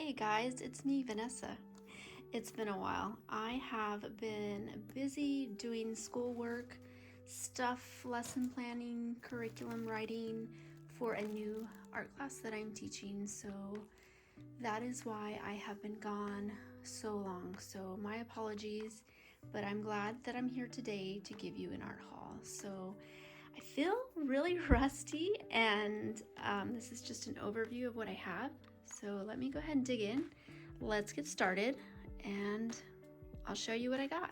Hey guys, it's me, Vanessa. It's been a while. I have been busy doing schoolwork, stuff, lesson planning, curriculum writing for a new art class that I'm teaching, so that is why I have been gone so long. So my apologies, but I'm glad that I'm here today to give you an art haul. So I feel really rusty, and this is just an overview of what I have. So let me go ahead and dig in. Let's get started and I'll show you what I got.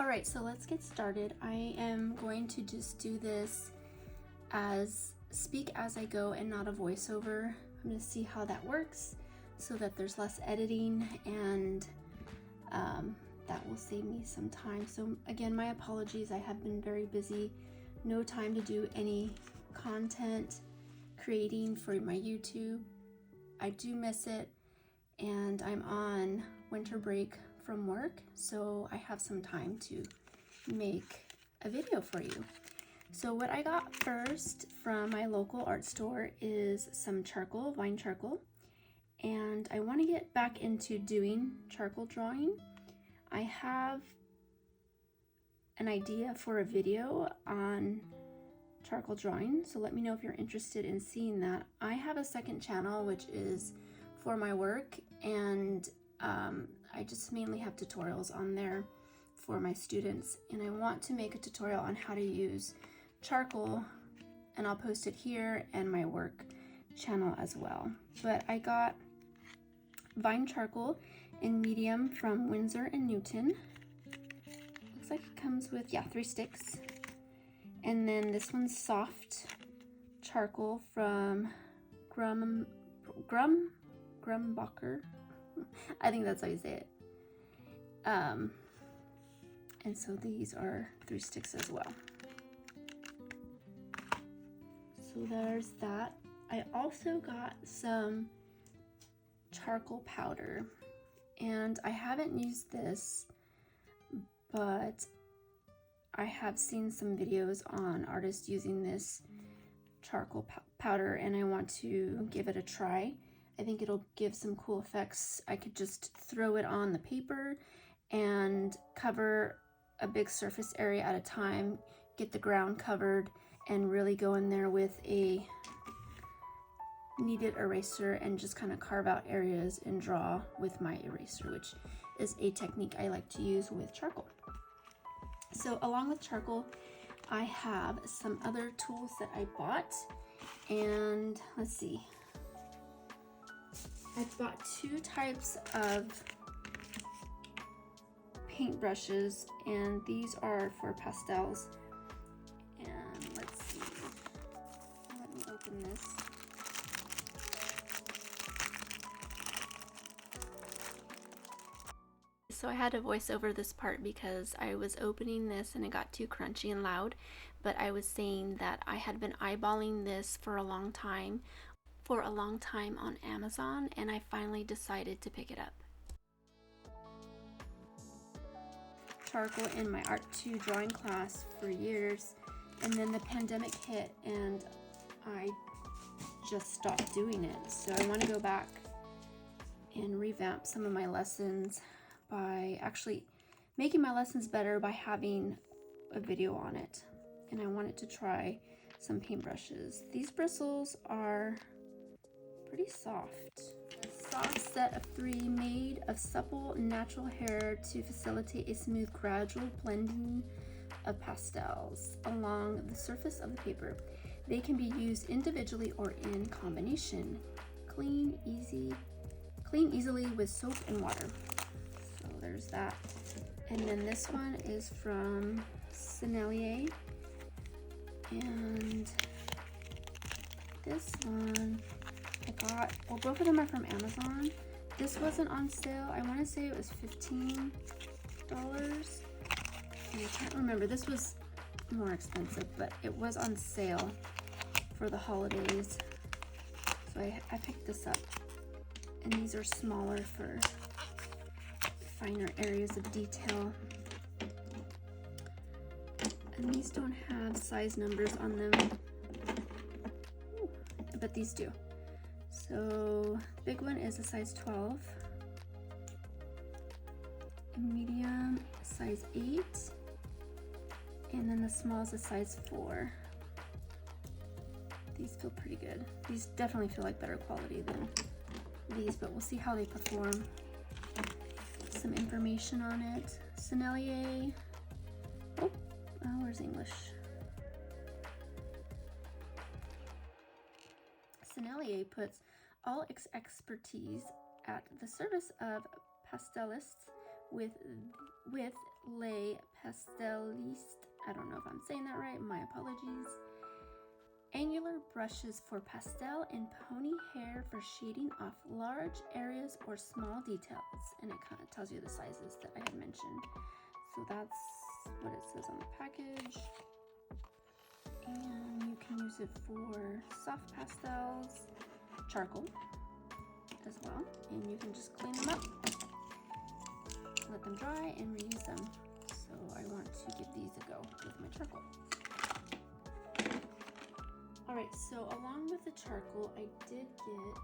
All right, so let's get started. I am going to just do this as speak as I go and not a voiceover. I'm going to see how that works so that there's less editing, and that will save me some time. So again, my apologies. I have been very busy. No time to do any content creating for my YouTube. I do miss it, and I'm on winter break from work, so I have some time to make a video for you. So what I got first from my local art store is some charcoal, vine charcoal, and I want to get back into doing charcoal drawing. I have an idea for a video on charcoal drawing, so let me know if you're interested in seeing that. I have a second channel which is for my work, and I just mainly have tutorials on there for my students, and I want to make a tutorial on how to use charcoal, and I'll post it here and my work channel as well. But I got vine charcoal in medium from Winsor & Newton. Looks like it comes with 3 sticks. And then this one's soft charcoal from Grumbacher. I think that's how you say it. And so these are 3 sticks as well. So there's that. I also got some charcoal powder, and I haven't used this, but I have seen some videos on artists using this charcoal powder, and I want to give it a try. I think it'll give some cool effects. I could just throw it on the paper and cover a big surface area at a time, get the ground covered, and really go in there with a kneaded eraser and just kind of carve out areas and draw with my eraser, which is a technique I like to use with charcoal. So along with charcoal, I have some other tools that I bought, and let's see. I bought 2 types of paintbrushes, and these are for pastels. And let's see, let me open this. So I had to voice over this part because I was opening this and it got too crunchy and loud, but I was saying that I had been eyeballing this for a long time on Amazon, and I finally decided to pick it up. Charcoal in my Art 2 drawing class for years, and then the pandemic hit and I just stopped doing it. So I want to go back and revamp some of my lessons by actually making my lessons better by having a video on it. And I wanted to try some paintbrushes. These bristles are pretty soft. A soft set of 3 made of supple natural hair to facilitate a smooth gradual blending of pastels along the surface of the paper. They can be used individually or in combination. Clean easily with soap and water. So there's that. And then this one is from Sennelier, and this one I got, well, both of them are from Amazon. This wasn't on sale. I want to say it was $15. I can't remember. This was more expensive, but it was on sale for the holidays. So I picked this up. And these are smaller for finer areas of detail. And these don't have size numbers on them. Ooh, but these do. So the big one is a size 12, a medium size 8, and then the small is a size 4. These feel pretty good. These definitely feel like better quality than these, but we'll see how they perform. Some information on it. Sennelier. Oh, where's English? Sennelier puts all its expertise at the service of pastelists with les pastelistes. I don't know if I'm saying that right, my apologies. Angular brushes for pastel and pony hair for shading off large areas or small details. And it kind of tells you the sizes that I had mentioned. So that's what it says on the package. And you can use it for soft pastels, charcoal as well. And you can just clean them up, let them dry, and reuse them. So I want to give these a go with my charcoal. Alright, so along with the charcoal, I did get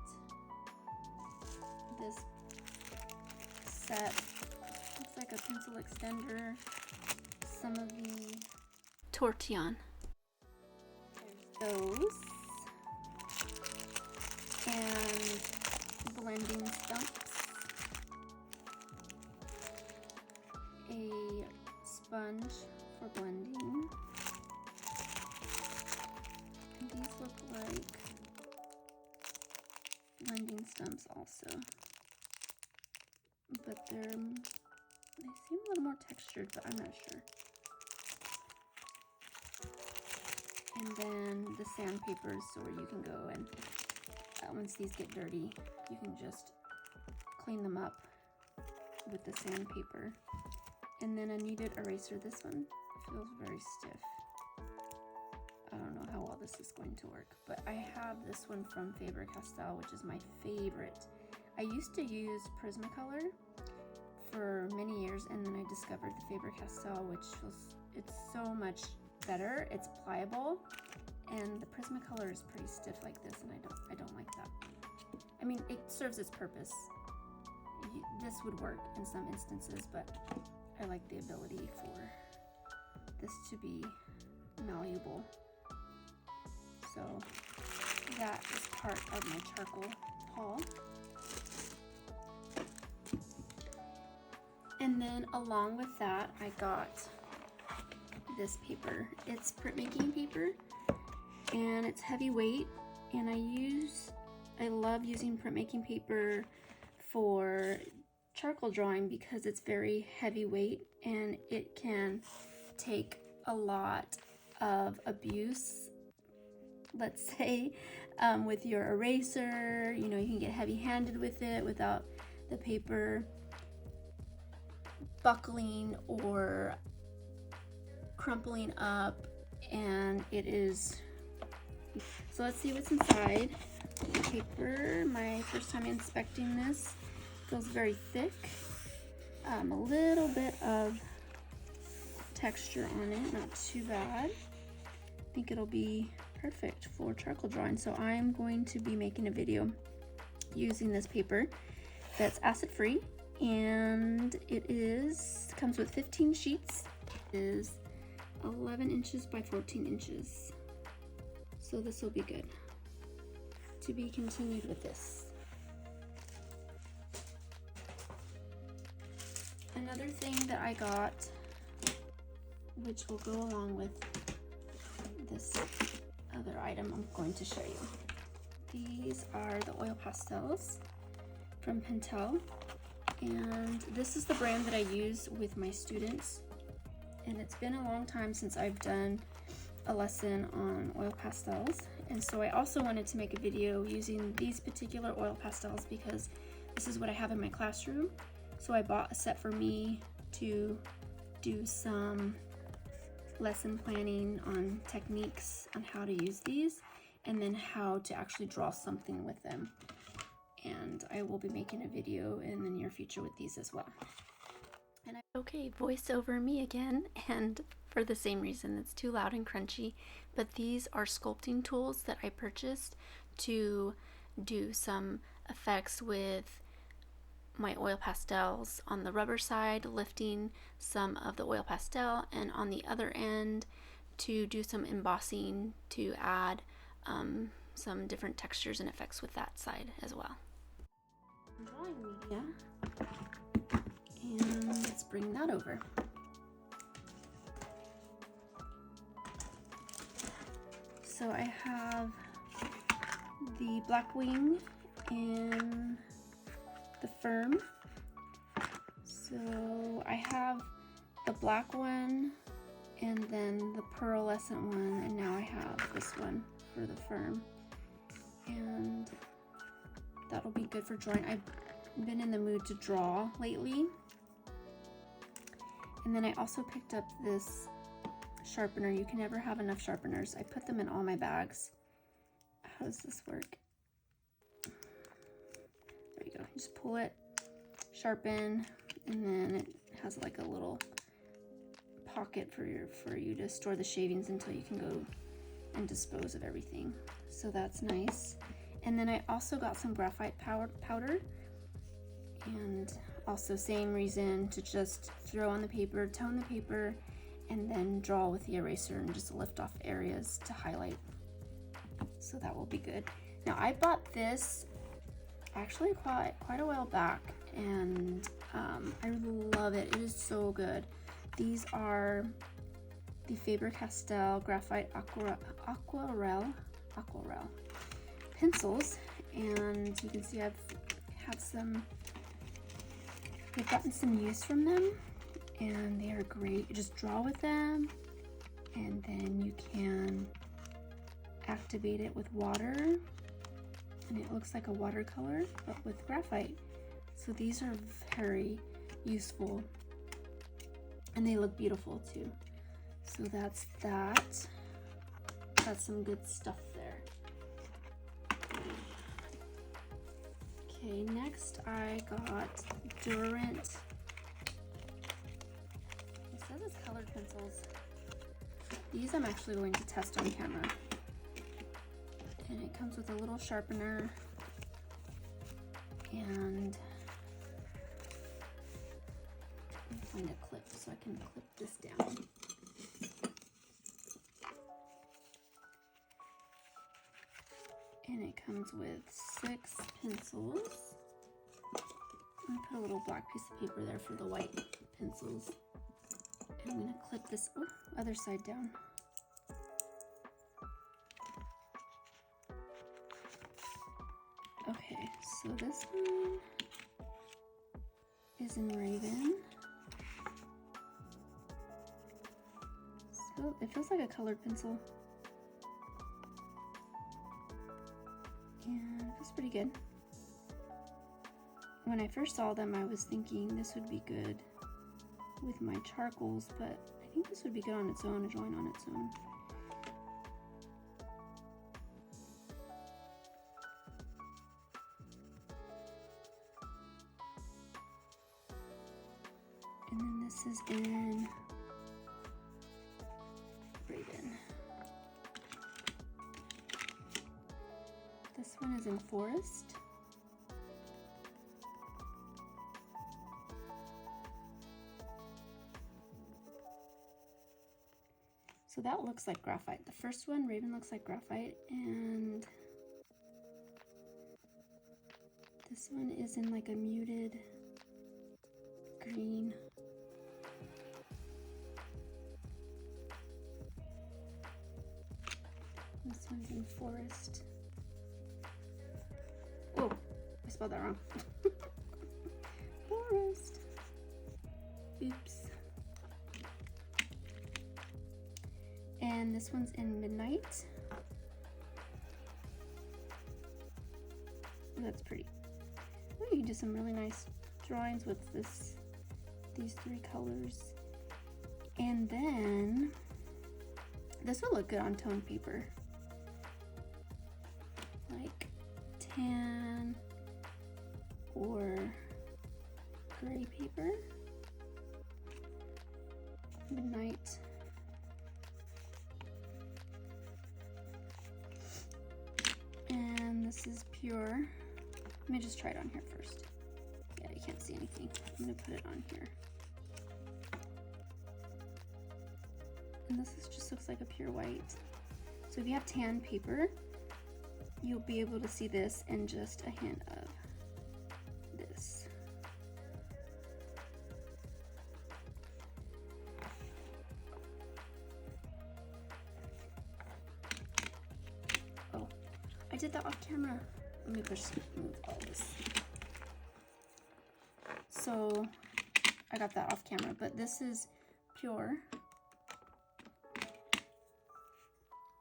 this set. Looks like a pencil extender. Some of the tortillon. There's those. And blending stumps. A sponge for blending. These look like blending stumps also, but they seem a little more textured, but I'm not sure. And then the sandpapers, so where you can go and once these get dirty, you can just clean them up with the sandpaper. And then a kneaded eraser. This one feels very stiff. I don't know how well this is going to work, but I have this one from Faber-Castell, which is my favorite. I used to use Prismacolor for many years, and then I discovered the Faber-Castell, it's so much better. It's pliable, and the Prismacolor is pretty stiff like this, and I don't like that. I mean, it serves its purpose. This would work in some instances, but I like the ability for this to be malleable. So that is part of my charcoal haul. And then along with that, I got this paper. It's printmaking paper, and it's heavyweight, and I love using printmaking paper for charcoal drawing because it's very heavyweight and it can take a lot of abuse, let's say, with your eraser. You know, you can get heavy-handed with it without the paper buckling or crumpling up, and it is. So let's see what's inside the paper. My first time inspecting this. Feels very thick. A little bit of texture on it, not too bad. I think it'll be perfect for charcoal drawing. So I'm going to be making a video using this paper that's acid free, and it comes with 15 sheets. It is 11 inches by 14 inches. So this will be good. To be continued with this. Another thing that I got, which will go along with this other item I'm going to show you. These are the oil pastels from Pentel, and this is the brand that I use with my students, and it's been a long time since I've done a lesson on oil pastels, and so I also wanted to make a video using these particular oil pastels because this is what I have in my classroom. So I bought a set for me to do some lesson planning on techniques on how to use these and then how to actually draw something with them. And I will be making a video in the near future with these as well. Okay, voice over me again, and for the same reason, it's too loud and crunchy, but these are sculpting tools that I purchased to do some effects with my oil pastels on the rubber side, lifting some of the oil pastel, and on the other end to do some embossing to add some different textures and effects with that side as well. Drawing media, and let's bring that over. So I have the black wing in the firm. So I have the black one and then the pearlescent one, and now I have this one for the firm. And that'll be good for drawing. I've been in the mood to draw lately. And then I also picked up this sharpener. You can never have enough sharpeners. I put them in all my bags. How does this work? There you go. You just pull it, sharpen, and then it has like a little pocket for you to store the shavings until you can go and dispose of everything. So that's nice. And then I also got some graphite powder, and also same reason, to just throw on the paper, tone the paper, and then draw with the eraser and just lift off areas to highlight. So that will be good. Now I bought this actually quite a while back, and I love it. It is so good. These are the Faber-Castell Graphite Aquarelle pencils, and you can see I've gotten some use from them, and they are great. You just draw with them, and then you can activate it with water, and it looks like a watercolor but with graphite. So these are very useful, and they look beautiful too. So that's that. That's some good stuff there. Okay, next I got Durant. It says it's colored pencils. These I'm actually going to test on camera. And it comes with a little sharpener, and let me find a clip so I can clip this down. And it comes with 6 pencils. I'm gonna put a little black piece of paper there for the white pencils. And I'm gonna clip this other side down. Okay, so this one is in Raven. So it feels like a colored pencil. And it feels pretty good. When I first saw them, I was thinking this would be good with my charcoals, but I think this would be good on its own, a drawing on its own. And then this is in Raven. This one is in Forest. So that looks like graphite. The first one, Raven, looks like graphite, and this one is in like a muted green. This one's in Forest. Oh, I spelled that wrong. Forest. Oops. And this one's in Midnight. Oh, that's pretty. Oh, you can do some really nice drawings with these 3 colors. And then this will look good on toned paper, like tan or gray paper. Midnight. And is pure. Let me just try it on here first. Yeah, you can't see anything. I'm gonna put it on here. And this just looks like a pure white. So if you have tan paper, you'll be able to see this and just a hint of this. Oh, I did that off camera. Let me move all this. So I got that off camera, but this is pure.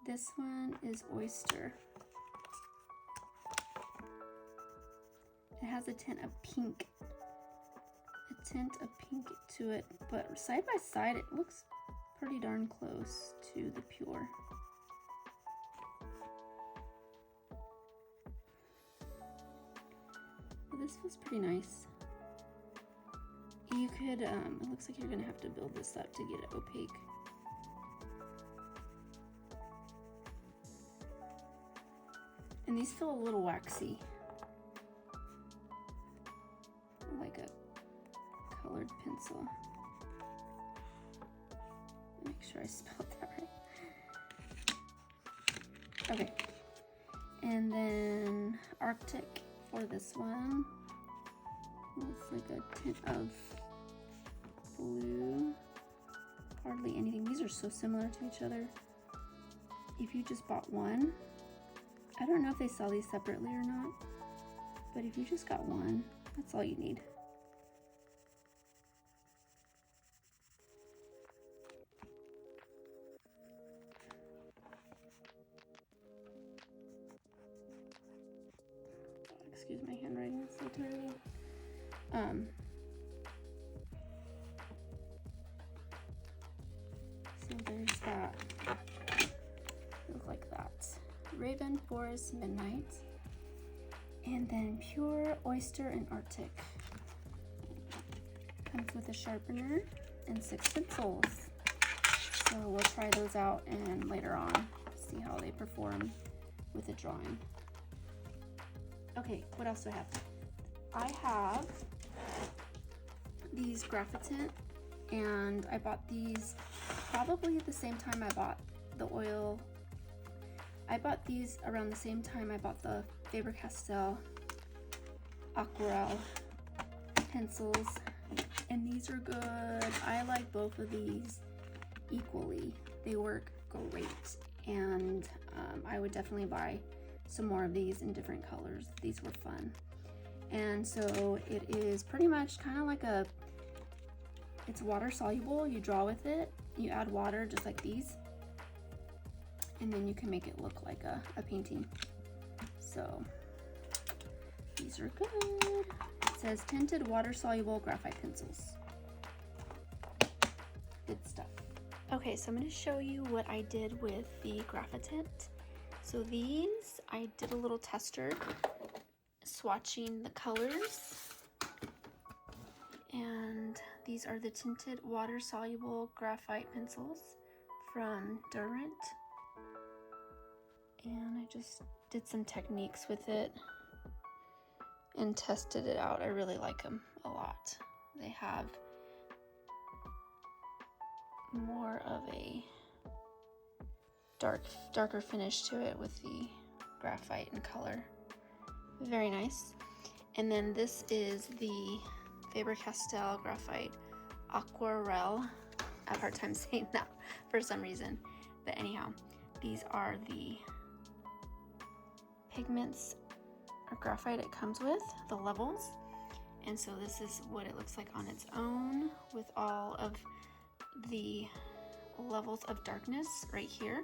This one is oyster. It has a tint of pink. To it, but side by side it looks pretty darn close to the pure. Well, this feels pretty nice. You could, it looks like you're gonna have to build this up to get it opaque. And these feel a little waxy. Like a colored pencil. Make sure I spelled that right. Okay. And then Arctic for this one. Looks like a tint of blue. Hardly anything. These are so similar to each other. If you just bought one, I don't know if they sell these separately or not, but if you just got one, that's all you need. Excuse my handwriting, it's so terrible. So there's that. Look like that. Raven, Forest, Midnight. And then Pure, Oyster, and Arctic. Comes with a sharpener and 6 pencils. So we'll try those out and later on see how they perform with a drawing. Okay, what else do I have? I have these Graphite, and I bought these probably at the same time I bought the oil. I bought these around the same time I bought the Faber-Castell Aquarelle pencils, and these are good. I like both of these equally. They work great, and I would definitely buy some more of these in different colors. These were fun. And so it is pretty much kind of like it's water soluble. You draw with it, you add water just like these, and then you can make it look like a painting. So these are good. It says tinted water soluble graphite pencils. Good stuff. Okay, so I'm going to show you what I did with the Graphite. So these, I did a little tester swatching the colors. And these are the tinted water soluble graphite pencils from Durant. And I just did some techniques with it and tested it out. I really like them a lot. They have more of a darker finish to it with the graphite and color. Very nice. And then this is the Faber-Castell Graphite Aquarelle. I have a hard time saying that for some reason. But anyhow, these are the pigments or graphite it comes with, the levels. And so this is what it looks like on its own with all of the levels of darkness right here.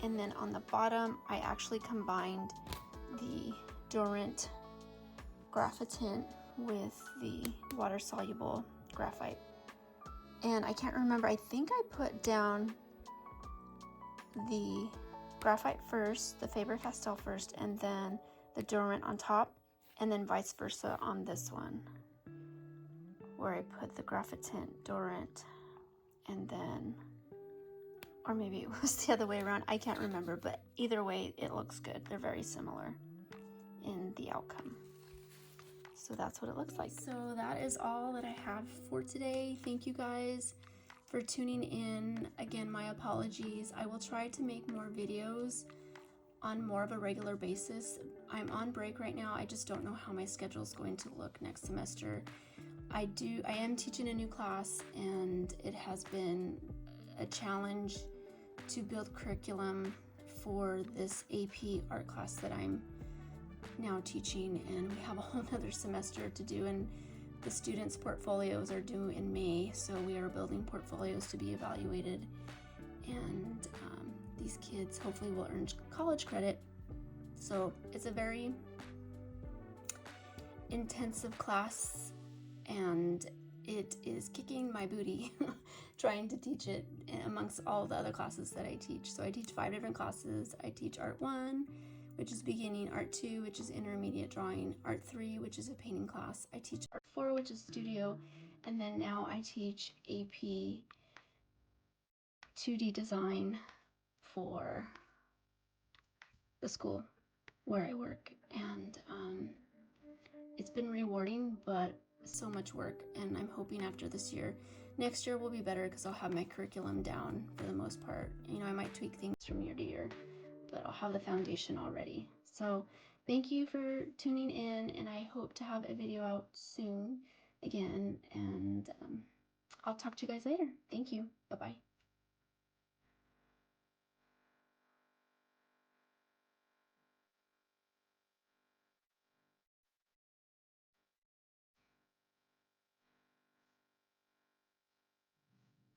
And then on the bottom, I actually combined the Durant Graphite with the water-soluble graphite. And I can't remember, I think I put down the graphite first, the Faber-Castell first, and then the Durant on top, and then vice versa on this one, where I put the Graphite Durant, and then, or maybe it was the other way around, I can't remember, but either way, it looks good. They're very similar in the outcome. So that's what it looks like. So that is all that I have for today. Thank you guys for tuning in. Again, my apologies. I will try to make more videos on more of a regular basis. I'm on break right now. I just don't know how my schedule is going to look next semester. I am teaching a new class, and it has been a challenge to build curriculum for this AP art class that I'm now teaching, and we have a whole nother semester to do, and the students' portfolios are due in May, so we are building portfolios to be evaluated, and these kids hopefully will earn college credit. So it's a very intensive class, and it is kicking my booty trying to teach it amongst all the other classes that I teach. So I teach 5 different classes. I teach Art 1, which is beginning, Art 2, which is intermediate drawing, Art 3, which is a painting class. I teach Art 4, which is studio, and then now I teach AP 2D design for the school where I work. And it's been rewarding, but so much work, and I'm hoping after this year, next year will be better because I'll have my curriculum down for the most part. You know, I might tweak things from year to year, but I'll have the foundation already. So thank you for tuning in, and I hope to have a video out soon again, and I'll talk to you guys later. Thank you. Bye-bye.